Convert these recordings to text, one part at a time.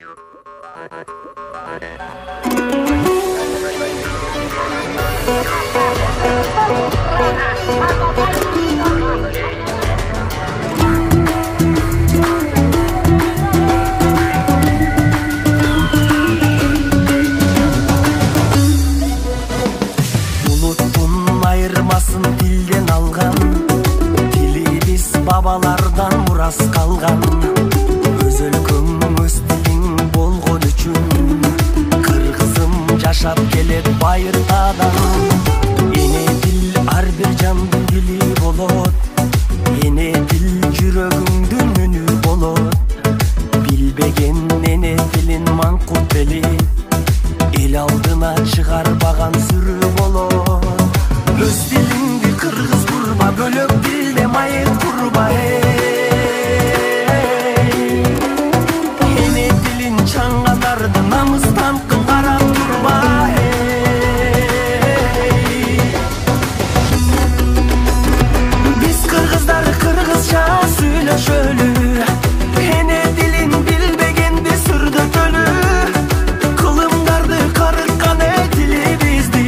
Bulutun ayırmasın dilden algan, dili biz babalardan muras kalgan. Öz өлкөң öz dilin болгон үчүн, кыргызым жашап келет байыртадан. Эне дил ар бир жандын дили болот, эне дил жүрөгүңдүн үнү болот. Билбеген эне дилин маңкут белип, эл алдына чыгарбаган сүрү болот. Өз дилиңди кыргыз курба, бөлөк дилде майыт курба. Эне дилин чаңгатарды намыстан карап турба. Биз кыргыздар кыргызча сүйлөшөлү, эне дилин билбегенди сүрдөтөлү. Кылымдарды карыткан дили бизди.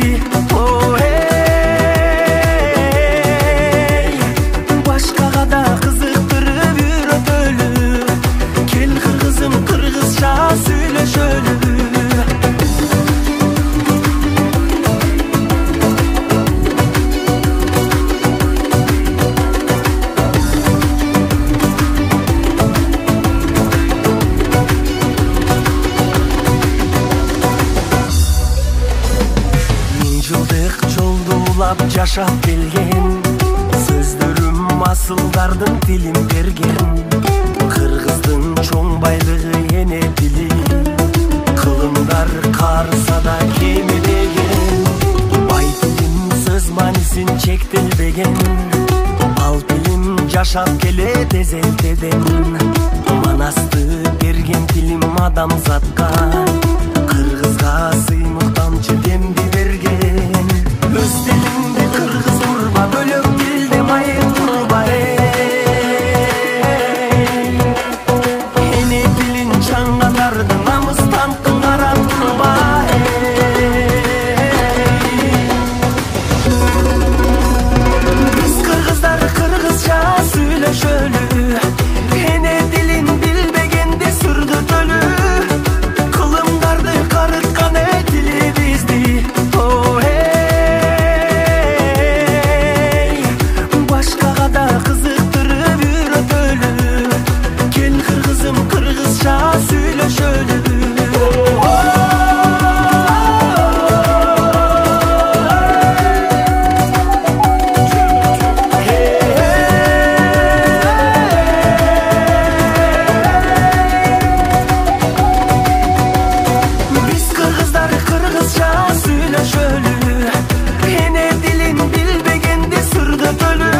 Башкага да кызыктырып үйрөтөлү, кел кыргызым кыргызча сүйлөшөлү. Жашап келген сөздөрүм асылдардын тилин берген. Кыргыздын чоң байлыгы эне дили, кылымдар карса да кемидеген. Бай тилим сөз маанисин чектелбеген, ал тилим жашап келет эзелтеден. Манасты берген тилим адамзатка, кыргызга сыймык тамчы демди берген. Өз дилиңди кыргыз курба, бөлөк дилде майыт курба. Эне дилин чаңгатарды намыстан карап турба. Биз кыргыздар кыргызча сүйлөшөлү, эне дилин билбегенди сүрдөтөлү. Кылымдарды карыткан дили бизди. Кызыктырып үйрөтөлү, кел кыргызым кыргызча сүйлөшөлү. Биз кыргыздар кыргызча сүйлөшөлү, эне дилин билбегенди сүрдөтөлү.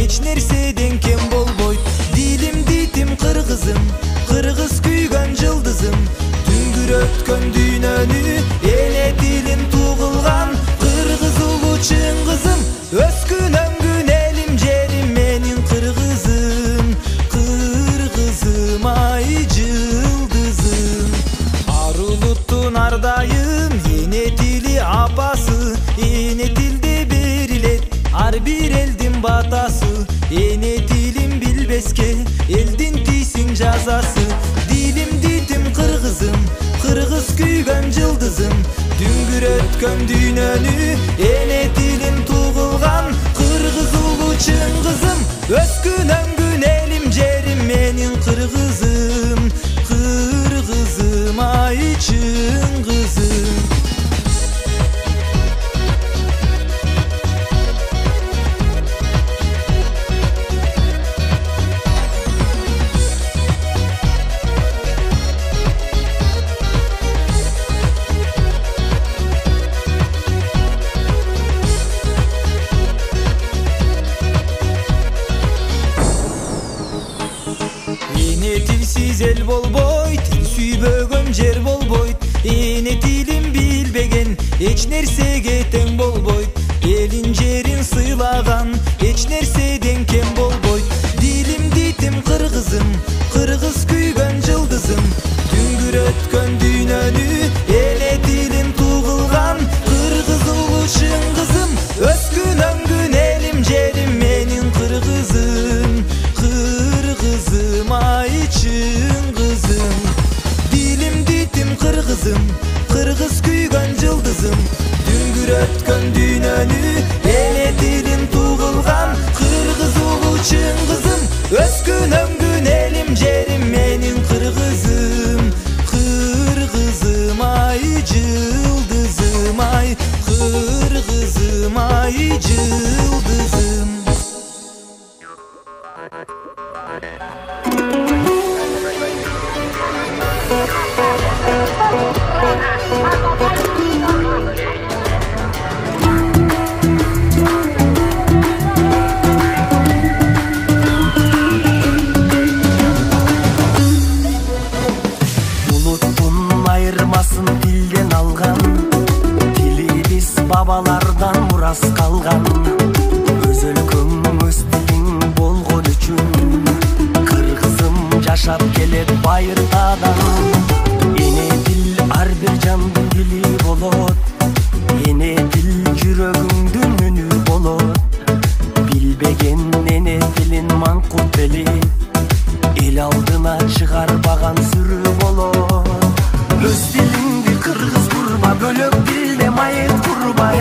Эч нерседен кем болбойт, дилим bilbeske elдин тийсиң жазасы. Dilim ditim kırgızım, kırgız küygen yıldızım. Düngürötkön düynönü ene dilim tuğulgan kırgız ulu çıngızım. Özgün öngün elim jerim menin kırgızım, kırgızım ay çıngızım. Tilsiz el bolboy, til süybөгөн jer bolboy. Ene tilim bilbegen, eç nersege teң bolboy. Elin jerin sıylagan, eç nerseden kem bolboy. Dilim ditim kırgızım, kırgız küygen yıldızım. Düngürötkön düynönü, ene dilim tuğulgan kırgız ulu çıngızım. Özgün öngün elim jerim menin kırgızım, kırgızım ay çıngızım. Dilim ditim kırgızım, kırgız küygen yıldızım. Düngürötkön düynönü ene dilim tuğulgan kırgız ulu çıngızım. Özgün öngün elim jerim menin kırgızım, kırgızım ay yıldızım ay, kırgızım ay yıldızım. Bulutun ayırmasın dilden algan, dili biz babalardan muras kalgan. Öz өлкөң öz dilin болгон үчүн кыргызым жашап келет байыртадан. Эне дил ар бир жандын дили болот, эне дил жүрөгүңдүн үнү болот. Билбеген эне дилин маңкут бели эл алдына чыгарбаган сүрү болот. Öz dilиңди кыргыз курба, бөлөк дилде майыт курба.